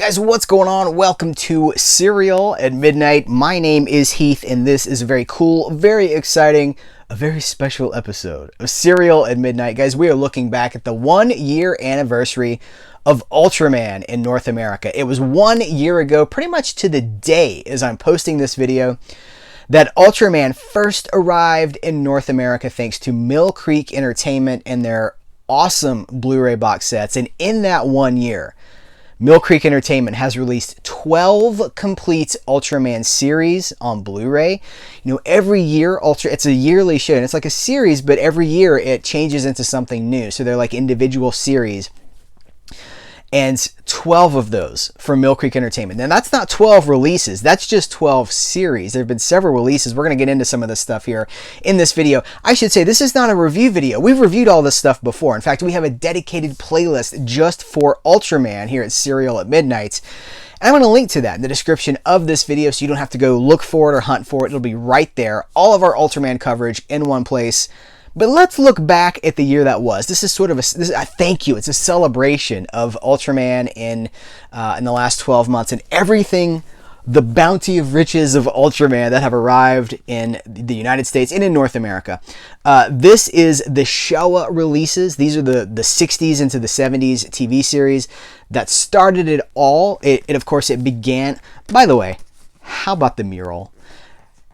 Guys, what's going on? Welcome to Serial at Midnight. My name is Heath, and this is a very cool, very exciting, a very special episode of Serial at Midnight. Guys, we are looking back at the 1 year anniversary of Ultraman in North America. It was 1 year ago, pretty much to the day as I'm posting this video, that Ultraman first arrived in North America thanks to Mill Creek Entertainment and their awesome Blu-ray box sets. And in that 1 year, Mill Creek Entertainment has released 12 complete Ultraman series on Blu-ray. You know, every year, it's a yearly show, and it's like a series, but every year it changes into something new. So they're like individual series. And 12 of those from Mill Creek Entertainment. Now, that's not 12 releases. That's just 12 series. There have been several releases. We're going to get into some of this stuff here in this video. I should say, this is not a review video. We've reviewed all this stuff before. In fact, we have a dedicated playlist just for Ultraman here at Serial at Midnight. And I'm going to link to that in the description of this video so you don't have to go look for it or hunt for it. It'll be right there. All of our Ultraman coverage in one place. But let's look back at the year that was. This is sort of a thank you. It's a celebration of Ultraman in the last 12 months and everything, the bounty of riches of Ultraman that have arrived in the United States and in North America. This is the Showa releases. These are the 60s into the 70s TV series that started it all. Of course, it began. By the way, how about the mural?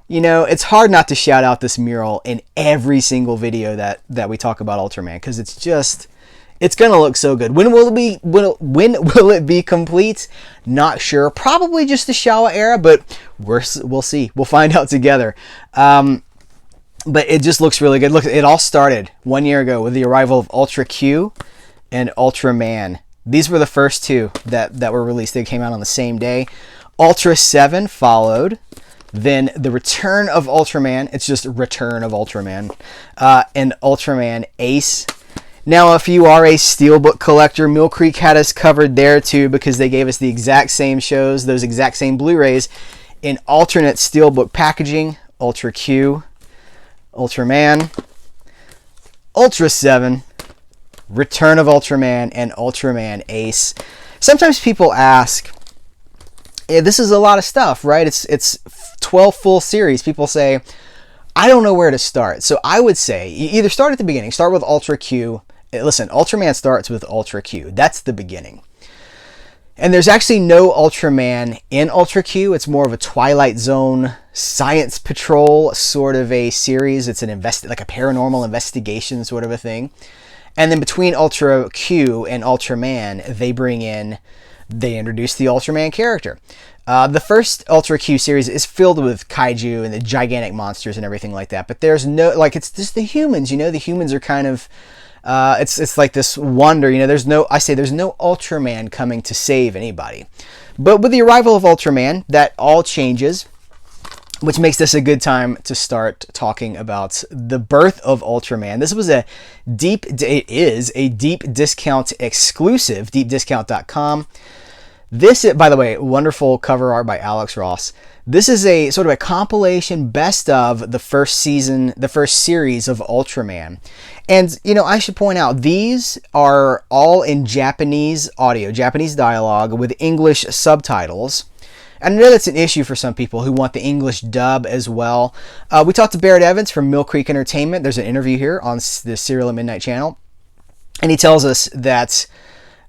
You know, it's hard not to shout out this mural in every single video that we talk about Ultraman, because it's going to look so good. When will it be complete? Not sure. Probably just the Showa era, but we'll see. We'll find out together. But it just looks really good. Look, it all started 1 year ago with the arrival of Ultra Q and Ultraman. These were the first two that were released. They came out on the same day. Ultra 7 followed. Then the Return of Ultraman, it's just Return of Ultraman, and Ultraman Ace. Now, if you are a Steelbook collector, Mill Creek had us covered there too, because they gave us the exact same shows, those exact same Blu-rays, in alternate Steelbook packaging. Ultra Q, Ultraman, Ultra 7, Return of Ultraman, and Ultraman Ace. Sometimes people ask, yeah, this is a lot of stuff, right? It's 12 full series. People say, I don't know where to start. So I would say you either start at the beginning, start with Ultra Q. Listen, Ultraman starts with Ultra Q. That's the beginning. And there's actually no Ultraman in Ultra Q. It's more of a Twilight Zone Science Patrol sort of a series. It's like a paranormal investigation sort of a thing. And then between Ultra Q and Ultraman, they introduce the Ultraman character. The first Ultra Q series is filled with kaiju and the gigantic monsters and everything like that. But there's no, like, it's just the humans, you know, the humans are kind of, it's like this wonder, you know, there's no Ultraman coming to save anybody. But with the arrival of Ultraman, that all changes, which makes this a good time to start talking about the Birth of Ultraman. This was it is a deep discount exclusive, deepdiscount.com. This, by the way, wonderful cover art by Alex Ross. This is a sort of a compilation best of the first season, the first series of Ultraman. And, you know, I should point out, these are all in Japanese audio, Japanese dialogue with English subtitles. And I know that's an issue for some people who want the English dub as well. We talked to Barrett Evans from Mill Creek Entertainment. There's an interview here on the Serial at Midnight channel. And he tells us that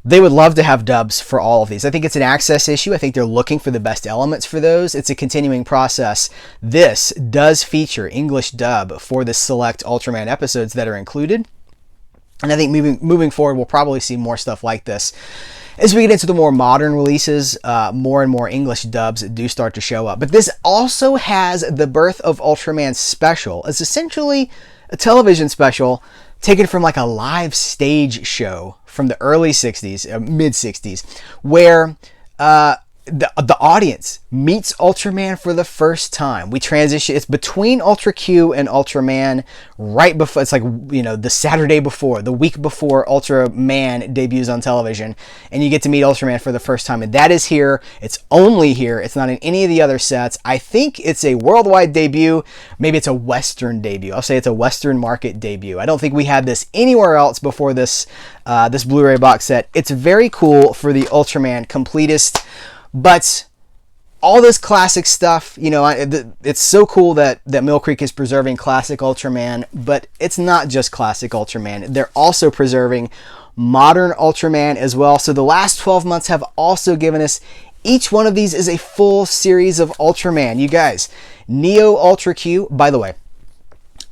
they would love to have dubs for all of these. I think it's an access issue. I think they're looking for the best elements for those. It's a continuing process. This does feature English dub for the select Ultraman episodes that are included. And I think moving forward, we'll probably see more stuff like this. As we get into the more modern releases, more and more English dubs do start to show up. But this also has the Birth of Ultraman special. It's essentially a television special taken from like a live stage show from the early 60s, mid 60s, where the audience meets Ultraman for the first time. We transition, it's between Ultra Q and Ultraman, right before, it's like, you know, the Saturday before, the week before Ultraman debuts on television, and you get to meet Ultraman for the first time, and that is here. It's only here. It's not in any of the other sets. I think it's a worldwide debut. Maybe it's a Western debut. I'll say it's a Western market debut. I don't think we had this anywhere else before this this Blu-ray box set. It's very cool for the Ultraman completist. But all this classic stuff, you know, it's so cool that Mill Creek is preserving classic Ultraman, but it's not just classic Ultraman. They're also preserving modern Ultraman as well. So the last 12 months have also given us, each one of these is a full series of Ultraman. You guys, Neo Ultra Q, by the way,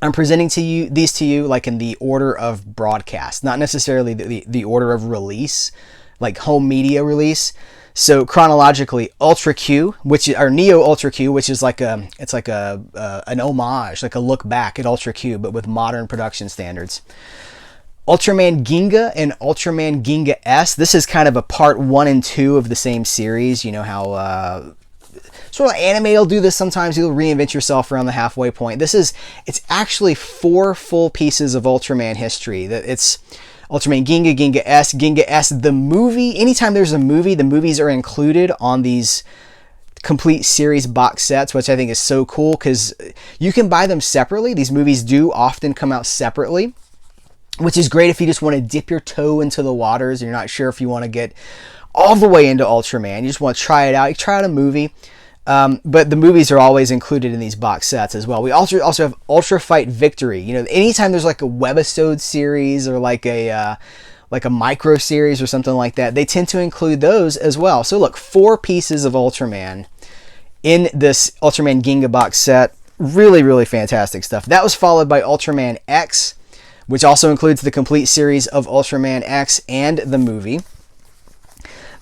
I'm presenting these to you like in the order of broadcast, not necessarily the order of release, like home media release. So chronologically, Ultra Q, or Neo Ultra Q, which is like an homage, like a look back at Ultra Q, but with modern production standards. Ultraman Ginga and Ultraman Ginga S. This is kind of a part 1 and 2 of the same series. You know how sort of anime will do this sometimes. You'll reinvent yourself around the halfway point. It's actually 4 full pieces of Ultraman history. It's Ultraman Ginga, Ginga S, the movie. Anytime there's a movie, the movies are included on these complete series box sets, which I think is so cool because you can buy them separately. These movies do often come out separately, which is great if you just want to dip your toe into the waters and you're not sure if you want to get all the way into Ultraman. You just want to try it out. You try out a movie. But the movies are always included in these box sets as well. We also have Ultra Fight Victory. You know, anytime there's like a webisode series or like a micro series or something like that, they tend to include those as well. So look, 4 pieces of Ultraman in this Ultraman Ginga box set. Really, really fantastic stuff. That was followed by Ultraman X, which also includes the complete series of Ultraman X and the movie.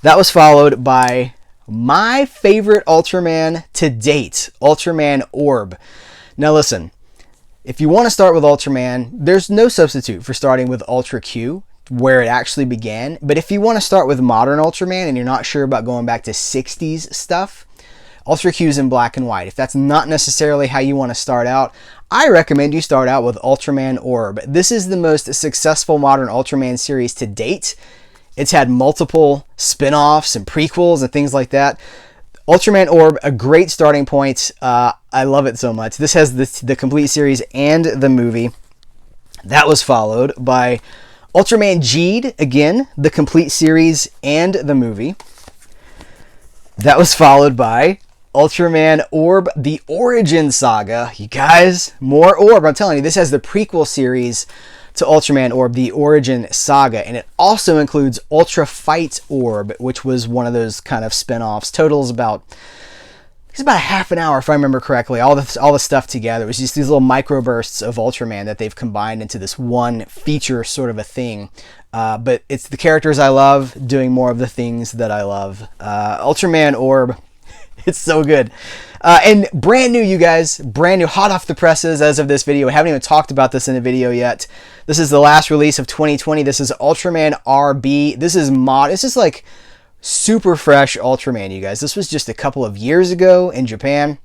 That was followed by my favorite Ultraman to date, Ultraman Orb. Now listen, if you want to start with Ultraman, there's no substitute for starting with Ultra Q, where it actually began. But if you want to start with modern Ultraman and you're not sure about going back to 60s stuff, Ultra Q is in black and white. If that's not necessarily how you want to start out, I recommend you start out with Ultraman Orb. This is the most successful modern Ultraman series to date. It's had multiple spin-offs and prequels and things like that. Ultraman Orb, a great starting point. I love it so much. This has the complete series and the movie. That was followed by Ultraman Geed, again, the complete series and the movie. That was followed by Ultraman Orb, the Origin Saga. You guys, more Orb. I'm telling you, this has the prequel series to Ultraman Orb, the Origin Saga, and it also includes Ultra Fight Orb, which was one of those kind of spin-offs. Totals about a half an hour, if I remember correctly. All the stuff together. It was just these little microbursts of Ultraman that they've combined into this one feature sort of a thing. But it's the characters I love doing more of the things that I love. Ultraman Orb, it's so good. And brand new, you guys, brand new, hot off the presses as of this video. I haven't even talked about this in a video yet. This is the last release of 2020. This is Ultraman RB. This is like super fresh Ultraman, you guys. This was just a couple of years ago in Japan.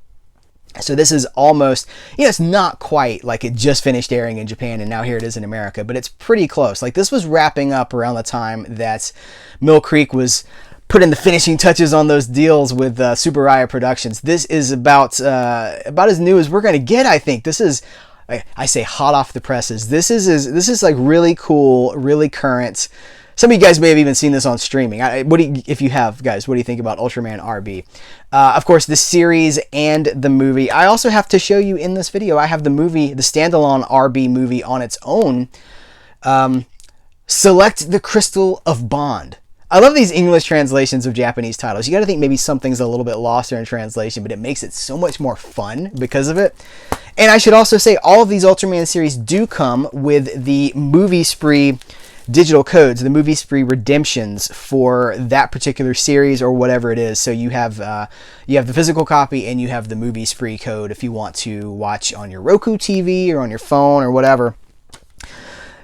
So this is almost, you know, it's not quite like it just finished airing in Japan and now here it is in America, but it's pretty close. Like this was wrapping up around the time that Mill Creek was putting the finishing touches on those deals with Tsuburaya Productions. This is about as new as we're going to get, I think. This is, I say hot off the presses. This is like really cool, really current. Some of you guys may have even seen this on streaming. If you have, guys, what do you think about Ultraman RB? Of course, the series and the movie. I also have to show you in this video, I have the movie, the standalone RB movie on its own. Select the Crystal of Bond. I love these English translations of Japanese titles. You got to think maybe something's a little bit lost there in translation, but it makes it so much more fun because of it. And I should also say all of these Ultraman series do come with the Movie Spree digital codes, the Movie Spree redemptions for that particular series or whatever it is. So you have the physical copy and you have the Movie Spree code if you want to watch on your Roku TV or on your phone or whatever.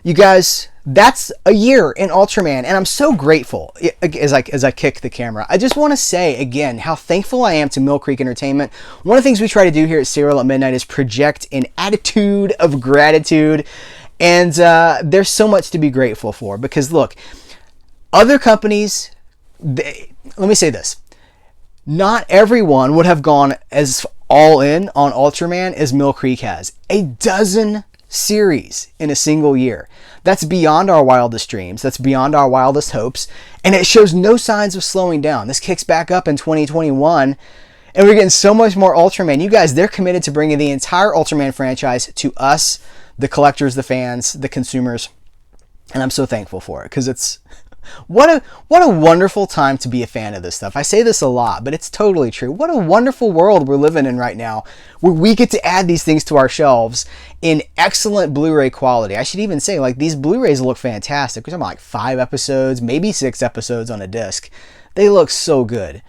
You guys, That's a year in Ultraman, and I'm so grateful. As I kick the camera, I just want to say again how thankful I am to Mill Creek Entertainment. One of the things we try to do here at Serial at Midnight is project an attitude of gratitude, and there's so much to be grateful for. Because look, other companies, let me say this: not everyone would have gone as all in on Ultraman as Mill Creek has. A dozen series in a single year. That's beyond our wildest dreams. That's beyond our wildest hopes. And it shows no signs of slowing down. This kicks back up in 2021. And we're getting so much more Ultraman. You guys, they're committed to bringing the entire Ultraman franchise to us, the collectors, the fans, the consumers. And I'm so thankful for it, because it's what a wonderful time to be a fan of this stuff. I say this a lot, but it's totally true. What a wonderful world we're living in right now, where we get to add these things to our shelves in excellent Blu-ray quality. I should even say, like, these Blu-rays look fantastic. We're talking about like 5 episodes, maybe 6 episodes on a disc. They look so good.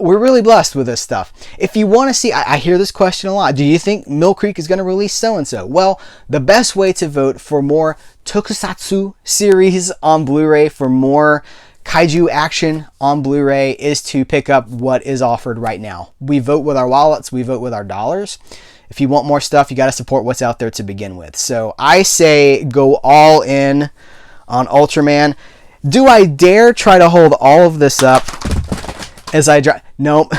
We're really blessed with this stuff. If you want to see, I hear this question a lot. Do you think Mill Creek is going to release so-and-so? Well, the best way to vote for more tokusatsu series on Blu-ray, for more kaiju action on Blu-ray, is to pick up what is offered right now. We vote with our wallets. We vote with our dollars. If you want more stuff, you got to support what's out there to begin with. So I say go all in on Ultraman. Do I dare try to hold all of this up as I drive? Nope.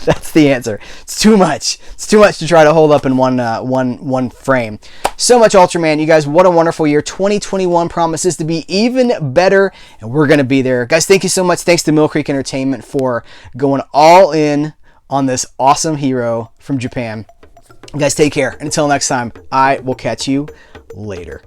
That's the answer. It's too much. It's too much to try to hold up in one frame. So much Ultraman. You guys, what a wonderful year. 2021 promises to be even better, and we're going to be there. Guys, thank you so much. Thanks to Mill Creek Entertainment for going all in on this awesome hero from Japan. You guys, take care. And until next time, I will catch you later.